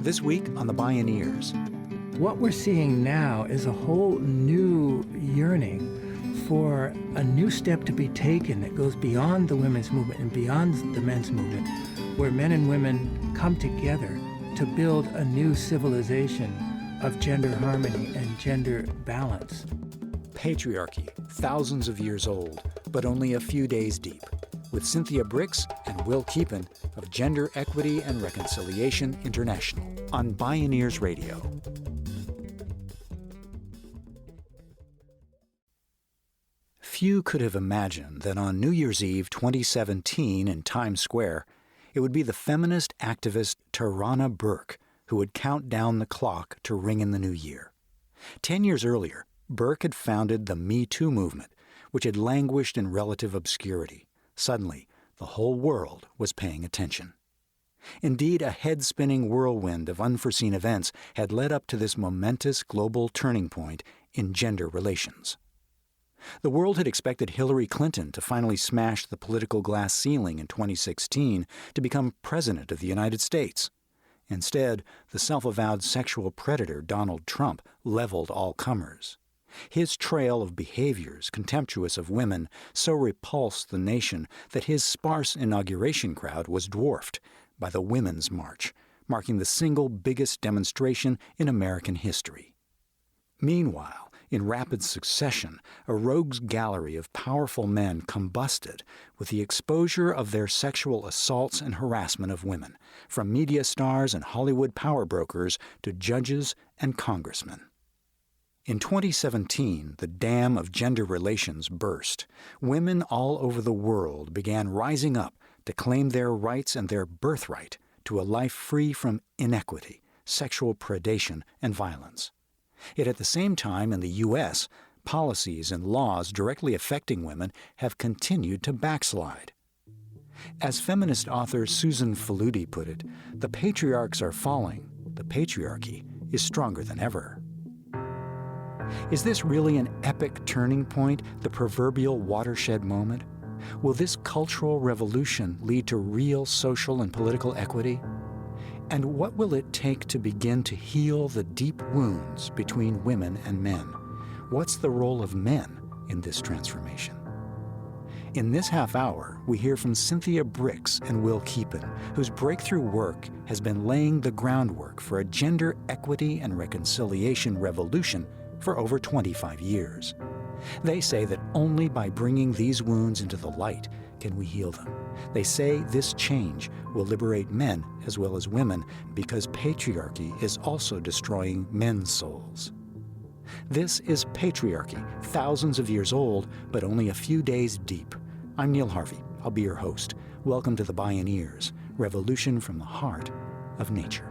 This week on the Bioneers. What we're seeing now is a whole new yearning for a new step to be taken that goes beyond the women's movement and beyond the men's movement, where men and women come together to build a new civilization of gender harmony and gender balance. Patriarchy, thousands of years old, but only a few days deep, with Cynthia Brix and Keepin of Gender Equity and Reconciliation International on Bioneers Radio. Few could have imagined that on New Year's Eve 2017 in Times Square, it would be the feminist activist Tarana Burke who would count down the clock to ring in the new year. 10 years earlier, Burke had founded the Me Too movement, which had languished in relative obscurity. Suddenly, the whole world was paying attention. Indeed, a head-spinning whirlwind of unforeseen events had led up to this momentous global turning point in gender relations. The world had expected Hillary Clinton to finally smash the political glass ceiling in 2016 to become president of the United States. Instead, the self-avowed sexual predator Donald Trump leveled all comers. His trail of behaviors contemptuous of women so repulsed the nation that his sparse inauguration crowd was dwarfed by the Women's March, marking the single biggest demonstration in American history. Meanwhile, in rapid succession, a rogues gallery of powerful men combusted with the exposure of their sexual assaults and harassment of women, from media stars and Hollywood power brokers to judges and congressmen. In 2017, the dam of gender relations burst. Women all over the world began rising up to claim their rights and their birthright to a life free from inequity, sexual predation, and violence. Yet at the same time in the U.S., policies and laws directly affecting women have continued to backslide. As feminist author Susan Faludi put it, the patriarchs are falling, the patriarchy is stronger than ever. Is this really an epic turning point, the proverbial watershed moment? Will this cultural revolution lead to real social and political equity? And what will it take to begin to heal the deep wounds between women and men? What's the role of men in this transformation? In this half hour, we hear from Cynthia Brix and Keepin, whose breakthrough work has been laying the groundwork for a gender equity and reconciliation revolution for over 25 years. They say that only by bringing these wounds into the light can we heal them. They say this change will liberate men as well as women because patriarchy is also destroying men's souls. This is Patriarchy, thousands of years old, but only a few days deep. I'm Neil Harvey. I'll be your host. Welcome to the Bioneers, revolution from the heart of nature.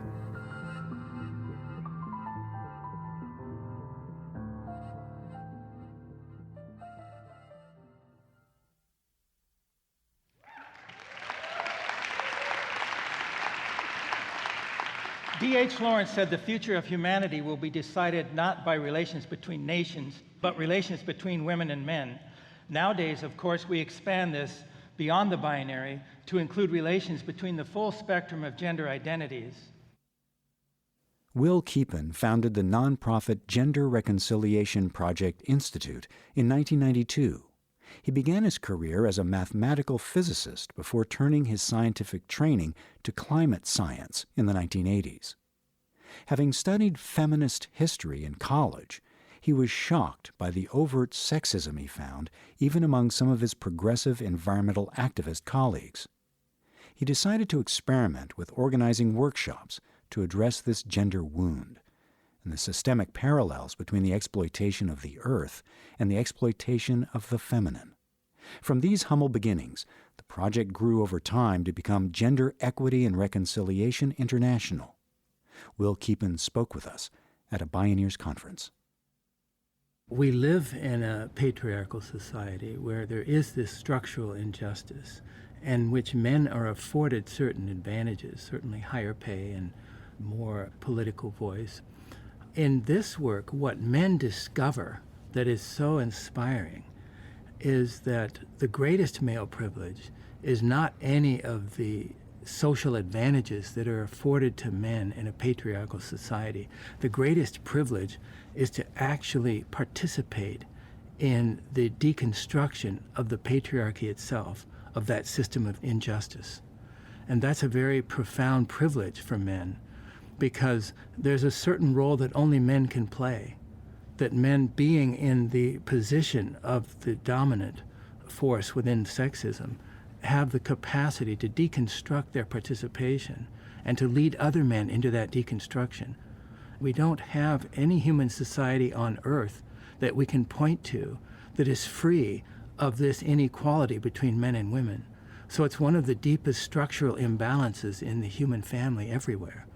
D.H. Lawrence said the future of humanity will be decided not by relations between nations, but relations between women and men. Nowadays, of course, we expand this beyond the binary to include relations between the full spectrum of gender identities. Keepin founded the nonprofit Gender Reconciliation Project Institute in 1992. He began his career as a mathematical physicist before turning his scientific training to climate science in the 1980s. Having studied feminist history in college, he was shocked by the overt sexism he found even among some of his progressive environmental activist colleagues. He decided to experiment with organizing workshops to address this gender wound and the systemic parallels between the exploitation of the earth and the exploitation of the feminine. From these humble beginnings, the project grew over time to become Gender Equity and Reconciliation International. Keepin spoke with us at a Bioneers conference. We live in a patriarchal society where there is this structural injustice in which men are afforded certain advantages, certainly higher pay and more political voice. In this work, what men discover that is so inspiring is that the greatest male privilege is not any of the social advantages that are afforded to men in a patriarchal society. The greatest privilege is to actually participate in the deconstruction of the patriarchy itself, of that system of injustice. And that's a very profound privilege for men, because there's a certain role that only men can play, that men being in the position of the dominant force within sexism have the capacity to deconstruct their participation and to lead other men into that deconstruction. We don't have any human society on earth that we can point to that is free of this inequality between men and women. So it's one of the deepest structural imbalances in the human family everywhere.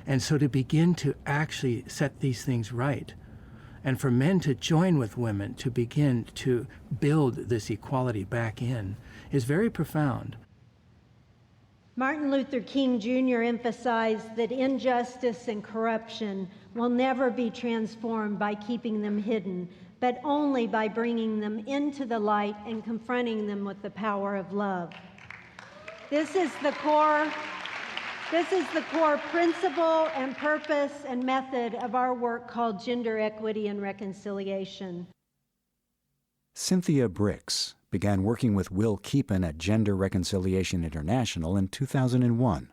And so to begin to actually set these things right, and for men to join with women to begin to build this equality back in, is very profound. Martin Luther King Jr. emphasized that injustice and corruption will never be transformed by keeping them hidden, but only by bringing them into the light and confronting them with the power of love. This is the core principle and purpose and method of our work called Gender Equity and Reconciliation. Cynthia Brix began working with Will Keepin at Gender Reconciliation International in 2001.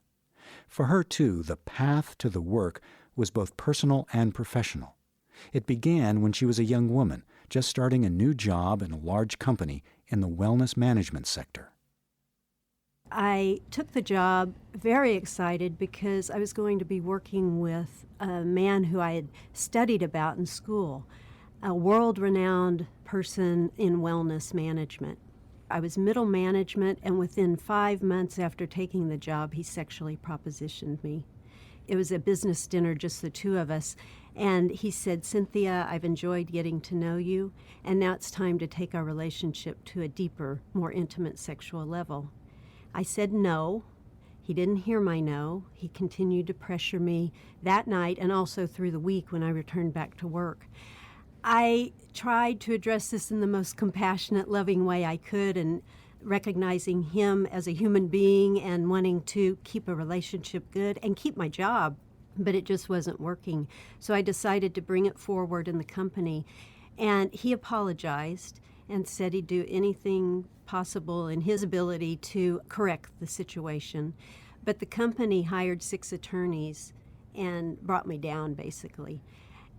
For her, too, the path to the work was both personal and professional. It began when she was a young woman, just starting a new job in a large company in the wellness management sector. I took the job very excited because I was going to be working with a man who I had studied about in school, a world-renowned person in wellness management. I was middle management, and within 5 months after taking the job, he sexually propositioned me. It was a business dinner, just the two of us, and he said, "Cynthia, I've enjoyed getting to know you, and now it's time to take our relationship to a deeper, more intimate sexual level." I said no. He didn't hear my no. He continued to pressure me that night and also through the week when I returned back to work. I tried to address this in the most compassionate, loving way I could, and recognizing him as a human being and wanting to keep a relationship good and keep my job, but it just wasn't working. So I decided to bring it forward in the company, and he apologized and said he'd do anything possible in his ability to correct the situation. But the company hired 6 attorneys and brought me down, basically.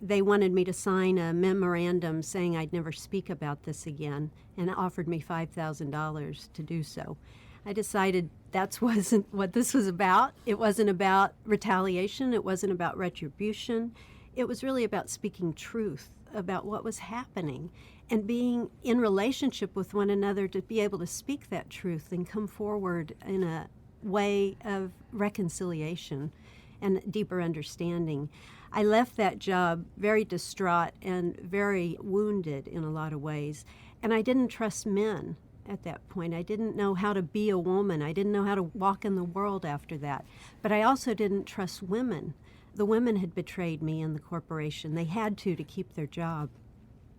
They wanted me to sign a memorandum saying I'd never speak about this again, and offered me $5,000 to do so. I decided that wasn't what this was about. It wasn't about retaliation. It wasn't about retribution. It was really about speaking truth about what was happening and being in relationship with one another to be able to speak that truth and come forward in a way of reconciliation and deeper understanding. I left that job very distraught and very wounded in a lot of ways, and I didn't trust men at that point. I didn't know how to be a woman. I didn't know how to walk in the world after that. But I also didn't trust women. The women had betrayed me in the corporation. They had to keep their job.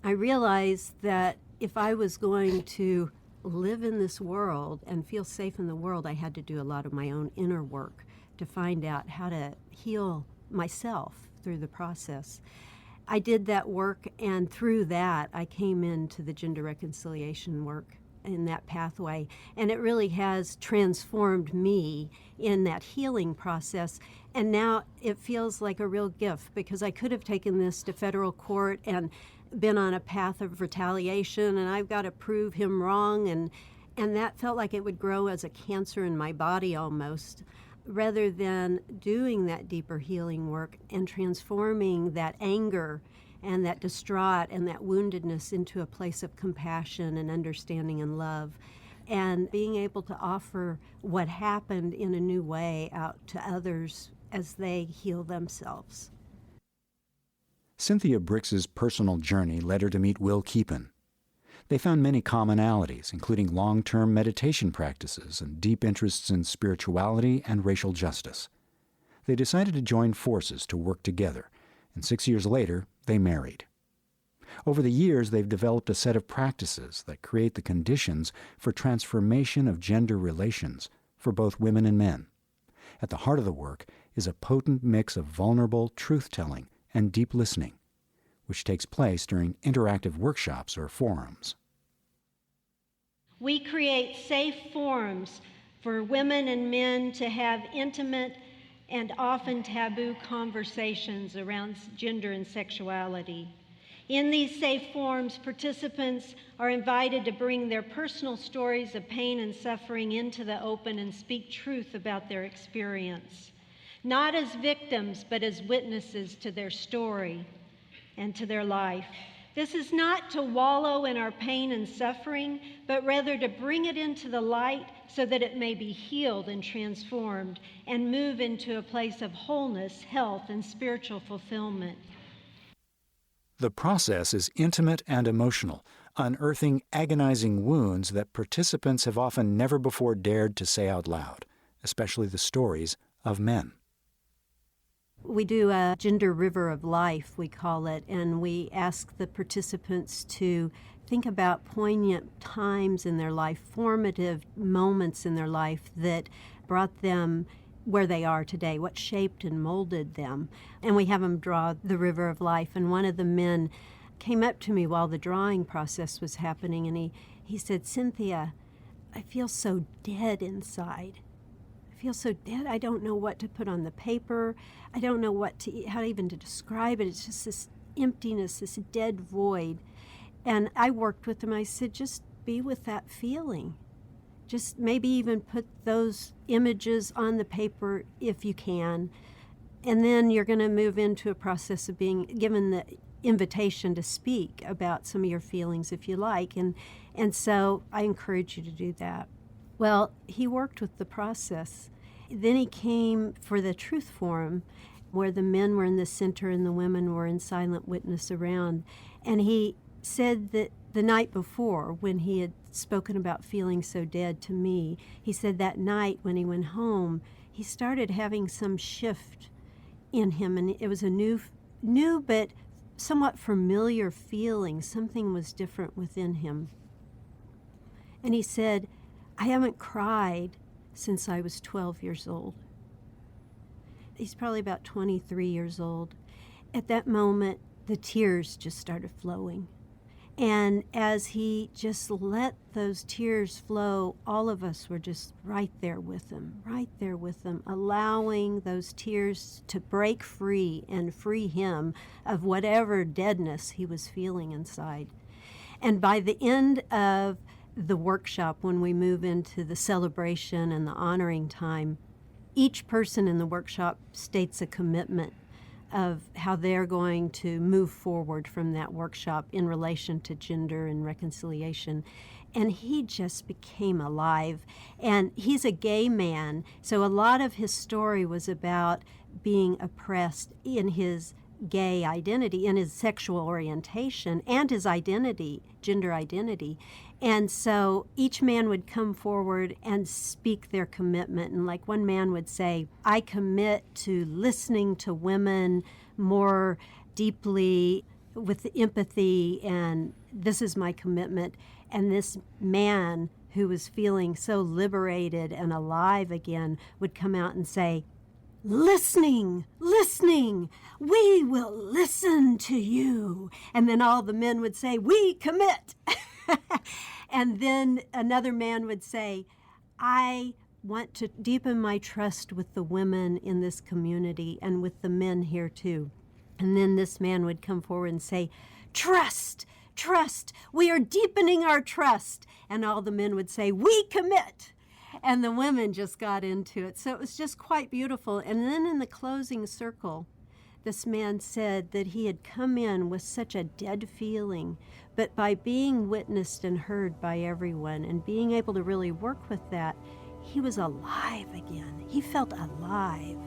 I realized that if I was going to live in this world and feel safe in the world, I had to do a lot of my own inner work to find out how to heal myself through the process. I did that work, and through that, I came into the gender reconciliation work in that pathway, and it really has transformed me in that healing process. And now it feels like a real gift, because I could have taken this to federal court and been on a path of retaliation, and I've got to prove him wrong, and that felt like it would grow as a cancer in my body almost, rather than doing that deeper healing work and transforming that anger and that distraught and that woundedness into a place of compassion and understanding and love, and being able to offer what happened in a new way out to others as they heal themselves. Cynthia Brix's personal journey led her to meet Will Keepin. They found many commonalities, including long-term meditation practices and deep interests in spirituality and racial justice. They decided to join forces to work together, and 6 years later, they married. Over the years, they've developed a set of practices that create the conditions for transformation of gender relations for both women and men. At the heart of the work is a potent mix of vulnerable truth-telling and deep listening, which takes place during interactive workshops or forums. We create safe forums for women and men to have intimate and often taboo conversations around gender and sexuality. In these safe forums, participants are invited to bring their personal stories of pain and suffering into the open and speak truth about their experience, not as victims, but as witnesses to their story and to their life. This is not to wallow in our pain and suffering, but rather to bring it into the light so that it may be healed and transformed and move into a place of wholeness, health, and spiritual fulfillment. The process is intimate and emotional, unearthing agonizing wounds that participants have often never before dared to say out loud, especially the stories of men. We do a gender river of life, we call it, and we ask the participants to think about poignant times in their life, formative moments in their life that brought them where they are today, what shaped and molded them. And we have them draw the river of life. And one of the men came up to me while the drawing process was happening, and he said, "Cynthia, I feel so dead inside. I feel so dead. I don't know what to put on the paper. I don't know how even to describe it. It's just this emptiness, this dead void." And I worked with him. I said, just be with that feeling. Just maybe even put those images on the paper if you can. And then you're going to move into a process of being given the invitation to speak about some of your feelings if you like. And so I encourage you to do that. Well, he worked with the process. Then he came for the Truth Forum, where the men were in the center and the women were in silent witness around. And he said that the night before, when he had spoken about feeling so dead to me, he said that night when he went home, he started having some shift in him, and it was a new but somewhat familiar feeling. Something was different within him. And he said, "I haven't cried since I was 12 years old." He's probably about 23 years old. At that moment, the tears just started flowing. And as he just let those tears flow, all of us were just right there with him, allowing those tears to break free and free him of whatever deadness he was feeling inside. And by the end of the workshop, when we move into the celebration and the honoring time, each person in the workshop states a commitment of how they're going to move forward from that workshop in relation to gender and reconciliation. And he just became alive. And he's a gay man, so a lot of his story was about being oppressed in his gay identity, in his sexual orientation, and his identity, gender identity. And so each man would come forward and speak their commitment. And like one man would say, "I commit to listening to women more deeply with empathy, and this is my commitment." And this man who was feeling so liberated and alive again would come out and say, listening, we will listen to you. And then all the men would say, "We commit." And then another man would say, "I want to deepen my trust with the women in this community and with the men here too." And then this man would come forward and say, Trust, we are deepening our trust." And all the men would say, "We commit." And the women just got into it. So it was just quite beautiful. And then in the closing circle, this man said that he had come in with such a dead feeling, but by being witnessed and heard by everyone and being able to really work with that, he was alive again. He felt alive.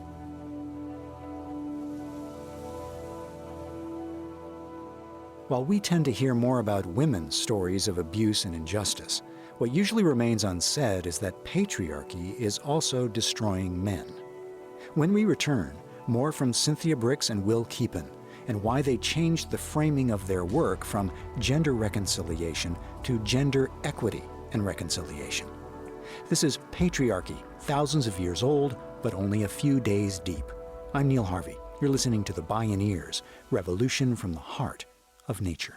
While we tend to hear more about women's stories of abuse and injustice, what usually remains unsaid is that patriarchy is also destroying men. When we return, more from Cynthia Brix and Will Keepin, and why they changed the framing of their work from gender reconciliation to gender equity and reconciliation. This is Patriarchy, thousands of years old, but only a few days deep. I'm Neil Harvey. You're listening to the Bioneers, Revolution from the Heart of Nature.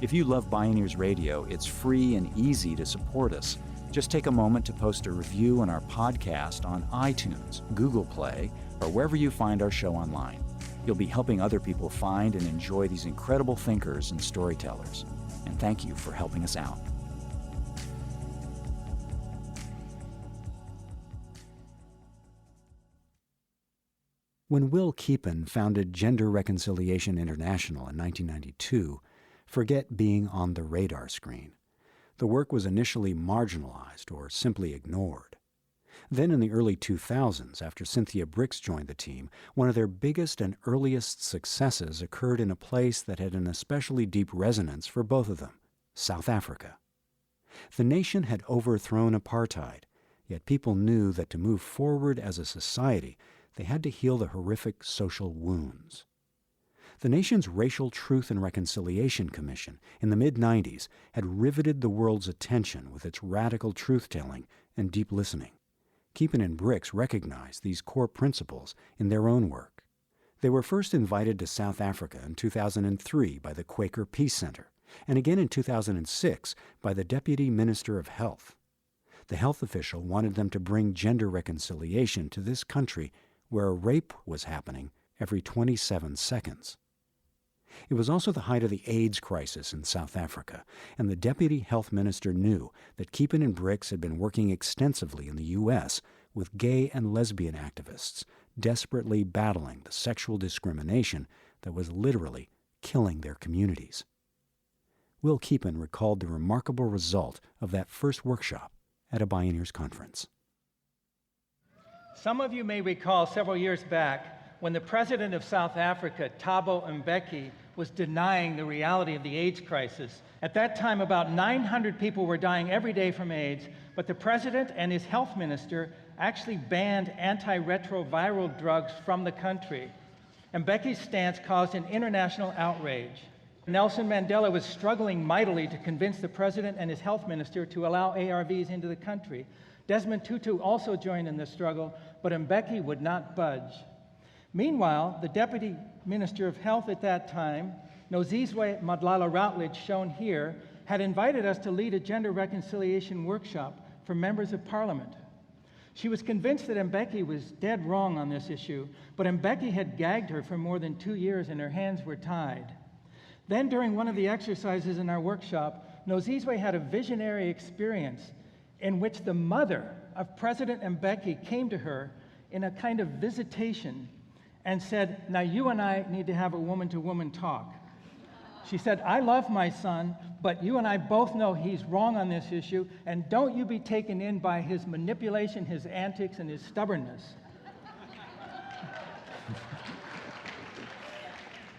If you love Bioneers Radio, it's free and easy to support us. Just take a moment to post a review on our podcast on iTunes, Google Play, or wherever you find our show online. You'll be helping other people find and enjoy these incredible thinkers and storytellers. And thank you for helping us out. When Will Keepin founded Gender Reconciliation International in 1992, forget being on the radar screen. The work was initially marginalized or simply ignored. Then in the early 2000s, after Cynthia Brix joined the team, one of their biggest and earliest successes occurred in a place that had an especially deep resonance for both of them, South Africa. The nation had overthrown apartheid, yet people knew that to move forward as a society, they had to heal the horrific social wounds. The nation's Racial Truth and Reconciliation Commission in the mid-90s had riveted the world's attention with its radical truth-telling and deep listening. Keepin and Brix recognized these core principles in their own work. They were first invited to South Africa in 2003 by the Quaker Peace Center, and again in 2006 by the Deputy Minister of Health. The health official wanted them to bring gender reconciliation to this country where a rape was happening every 27 seconds. It was also the height of the AIDS crisis in South Africa, and the deputy health minister knew that Keepin and Brix had been working extensively in the U.S. with gay and lesbian activists, desperately battling the sexual discrimination that was literally killing their communities. Will Keepin recalled the remarkable result of that first workshop at a Bioneers conference. Some of you may recall several years back when the president of South Africa, Thabo Mbeki, was denying the reality of the AIDS crisis. At that time, about 900 people were dying every day from AIDS, but the president and his health minister actually banned antiretroviral drugs from the country. Mbeki's stance caused an international outrage. Nelson Mandela was struggling mightily to convince the president and his health minister to allow ARVs into the country. Desmond Tutu also joined in the struggle, but Mbeki would not budge. Meanwhile, the Deputy Minister of Health at that time, Nozizwe Madlala Routledge, shown here, had invited us to lead a gender reconciliation workshop for members of Parliament. She was convinced that Mbeki was dead wrong on this issue, but Mbeki had gagged her for more than 2 years and her hands were tied. Then during one of the exercises in our workshop, Nozizwe had a visionary experience in which the mother of President Mbeki came to her in a kind of visitation and said, "Now you and I need to have a woman-to-woman talk." She said, "I love my son, but you and I both know he's wrong on this issue, and don't you be taken in by his manipulation, his antics, and his stubbornness."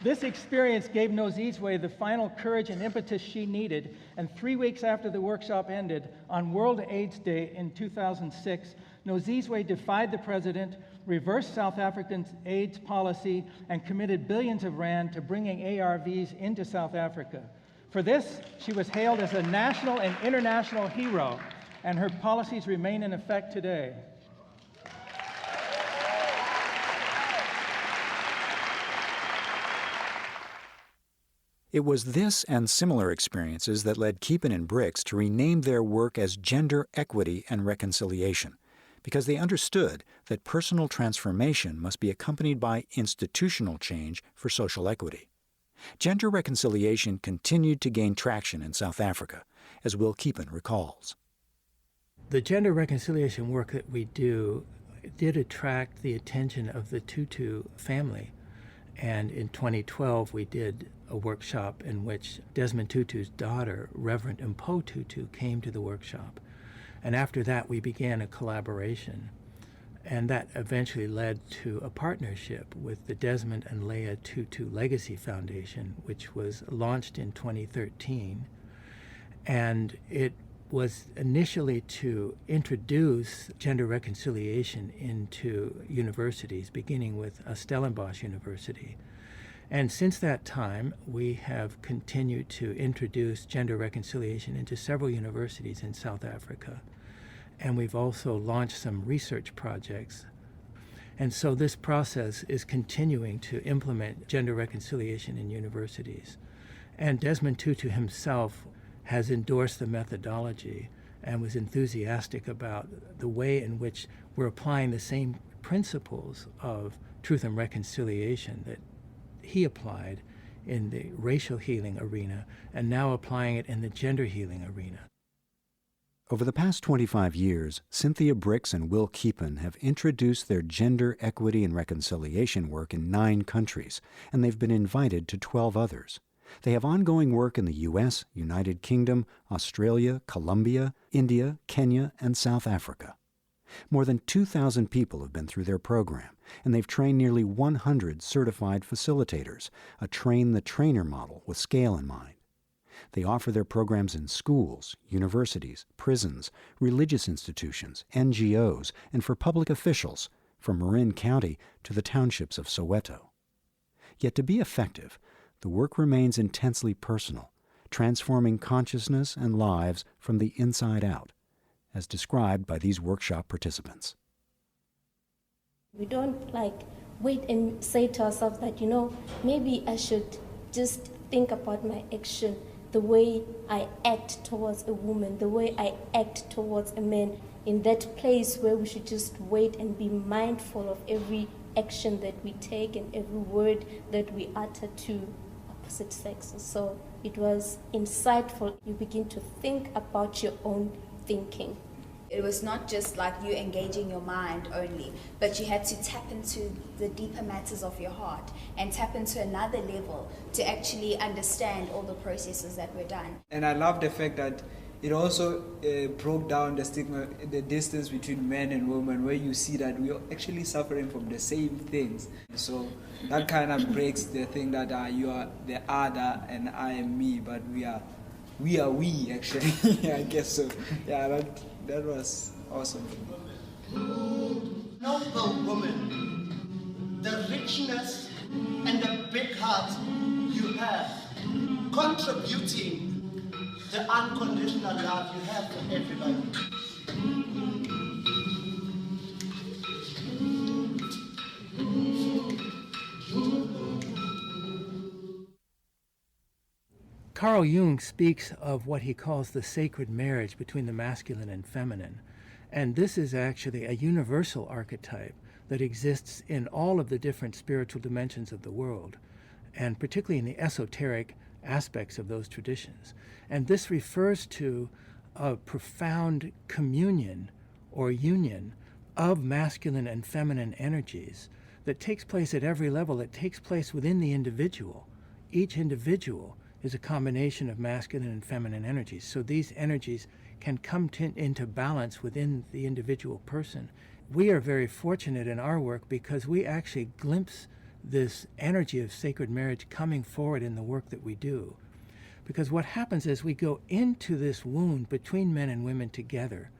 This experience gave Nozizwe the final courage and impetus she needed, and 3 weeks after the workshop ended, on World AIDS Day in 2006, Nozizwe defied the president, reversed South Africa's AIDS policy, and committed billions of rand to bringing ARVs into South Africa. For this, she was hailed as a national and international hero, and her policies remain in effect today. It was this and similar experiences that led Keepin and Brix to rename their work as Gender Equity and Reconciliation, because they understood that personal transformation must be accompanied by institutional change for social equity. Gender reconciliation continued to gain traction in South Africa, as Will Keepin recalls. The gender reconciliation work that we do did attract the attention of the Tutu family. And in 2012, we did a workshop in which Desmond Tutu's daughter, Reverend Mpo Tutu, came to the workshop. And after that, we began a collaboration. And that eventually led to a partnership with the Desmond and Leah Tutu Legacy Foundation, which was launched in 2013. And it was initially to introduce gender reconciliation into universities, beginning with Stellenbosch University. And since that time, we have continued to introduce gender reconciliation into several universities in South Africa. and we've also launched some research projects. And so this process is continuing to implement gender reconciliation in universities. And Desmond Tutu himself has endorsed the methodology and was enthusiastic about the way in which we're applying the same principles of truth and reconciliation that he applied in the racial healing arena and now applying it in the gender healing arena. Over the past 25 years, Cynthia Brix and Will Keepin have introduced their gender equity and reconciliation work in 9 countries, and they've been invited to 12 others. They have ongoing work in the U.S., United Kingdom, Australia, Colombia, India, Kenya, and South Africa. More than 2,000 people have been through their program, and they've trained nearly 100 certified facilitators, a train-the-trainer model with scale in mind. They offer their programs in schools, universities, prisons, religious institutions, NGOs, and for public officials, from Marin County to the townships of Soweto. Yet to be effective, the work remains intensely personal, transforming consciousness and lives from the inside out, as described by these workshop participants. We don't wait and say to ourselves that, maybe I should just think about my action, the way I act towards a woman, the way I act towards a man, in that place where we should just wait and be mindful of every action that we take and every word that we utter to opposite sexes. So it was insightful. You begin to think about your own thinking. It was not just like you engaging your mind only, but you had to tap into the deeper matters of your heart and tap into another level to actually understand all the processes that were done. And I love the fact that it also broke down the stigma, the distance between men and women, where you see that we are actually suffering from the same things. So that kind of breaks the thing that you are the other and I am me, but we are actually. I guess so. Yeah, that was awesome. Noble woman, the richness and the big heart you have, contributing the unconditional love you have for everybody. Carl Jung speaks of what he calls the sacred marriage between the masculine and feminine. And this is actually a universal archetype that exists in all of the different spiritual dimensions of the world, and particularly in the esoteric aspects of those traditions. And this refers to a profound communion or union of masculine and feminine energies that takes place at every level. It takes place within the individual. Each individual is a combination of masculine and feminine energies. So these energies can come into balance within the individual person. We are very fortunate in our work because we actually glimpse this energy of sacred marriage coming forward in the work that we do. Because what happens is we go into this wound between men and women together,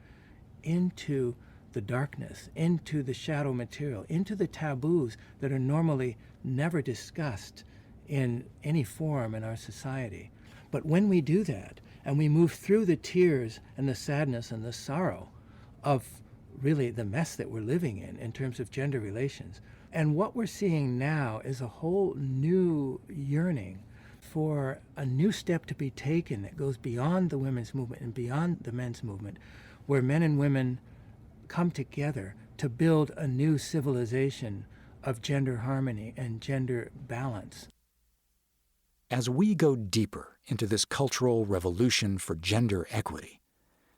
into the darkness, into the shadow material, into the taboos that are normally never discussed in any form in our society. But when we do that, and we move through the tears and the sadness and the sorrow of really the mess that we're living in terms of gender relations, and what we're seeing now is a whole new yearning for a new step to be taken that goes beyond the women's movement and beyond the men's movement, where men and women come together to build a new civilization of gender harmony and gender balance. As we go deeper into this cultural revolution for gender equity,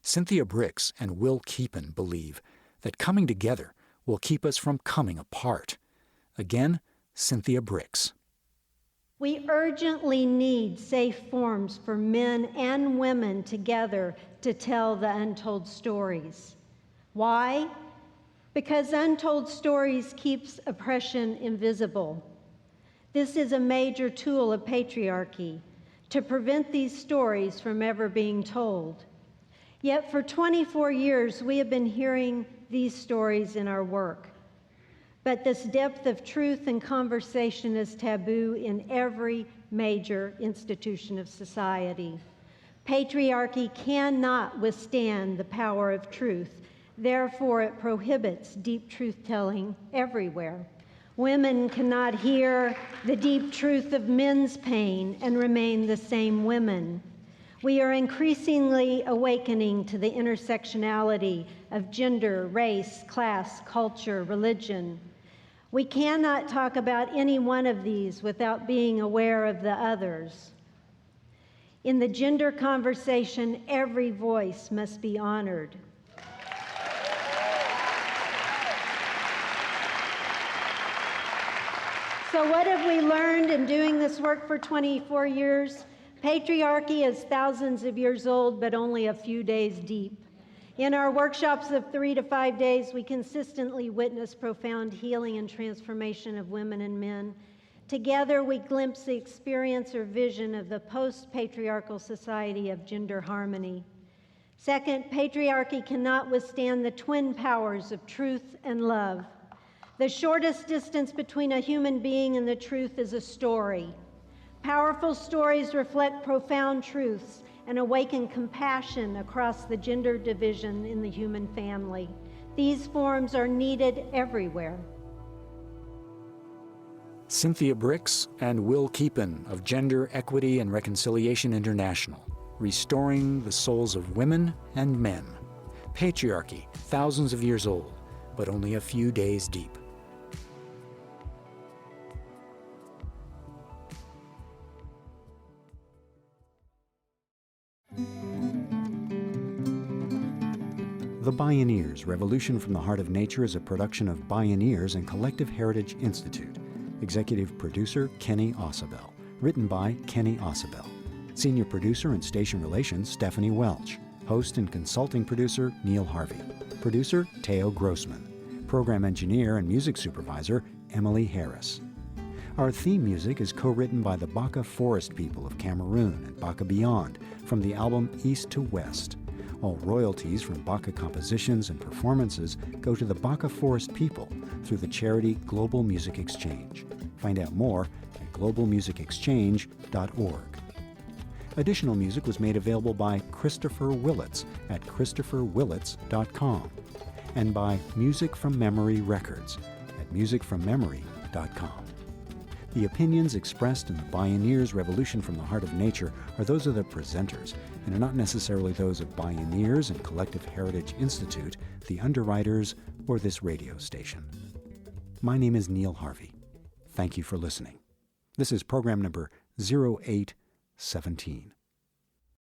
Cynthia Brix and Will Keepin believe that coming together will keep us from coming apart. Again, Cynthia Brix. We urgently need safe forms for men and women together to tell the untold stories. Why? Because untold stories keeps oppression invisible. This is a major tool of patriarchy, to prevent these stories from ever being told. Yet for 24 years, we have been hearing these stories in our work. But this depth of truth and conversation is taboo in every major institution of society. Patriarchy cannot withstand the power of truth, Therefore, it prohibits deep truth-telling everywhere. Women cannot hear the deep truth of men's pain and remain the same women. We are increasingly awakening to the intersectionality of gender, race, class, culture, religion. We cannot talk about any one of these without being aware of the others. In the gender conversation, every voice must be honored. So what have we learned in doing this work for 24 years? Patriarchy is thousands of years old, but only a few days deep. In our workshops of 3 to 5 days, we consistently witness profound healing and transformation of women and men. Together, we glimpse the experience or vision of the post-patriarchal society of gender harmony. Second, patriarchy cannot withstand the twin powers of truth and love. The shortest distance between a human being and the truth is a story. Powerful stories reflect profound truths and awaken compassion across the gender division in the human family. These forms are needed everywhere. Cynthia Brix and Will Keepin of Gender Equity and Reconciliation International, restoring the souls of women and men. Patriarchy, thousands of years old, but only a few days deep. The Bioneers, Revolution from the Heart of Nature is a production of Bioneers and Collective Heritage Institute. Executive producer, Kenny Ausubel. Written by Kenny Ausubel. Senior producer and station relations, Stephanie Welch. Host and consulting producer, Neil Harvey. Producer, Teo Grossman. Program engineer and music supervisor, Emily Harris. Our theme music is co-written by the Baka Forest people of Cameroon and Baka Beyond from the album East to West. All royalties from Baka compositions and performances go to the Baka Forest people through the charity Global Music Exchange. Find out more at globalmusicexchange.org. Additional music was made available by Christopher Willits at christopherwillits.com and by Music from Memory Records at musicfrommemory.com. The opinions expressed in the Bioneers Revolution from the Heart of Nature are those of the presenters and are not necessarily those of Bioneers and Collective Heritage Institute, the underwriters, or this radio station. My name is Neil Harvey. Thank you for listening. This is program number 0817.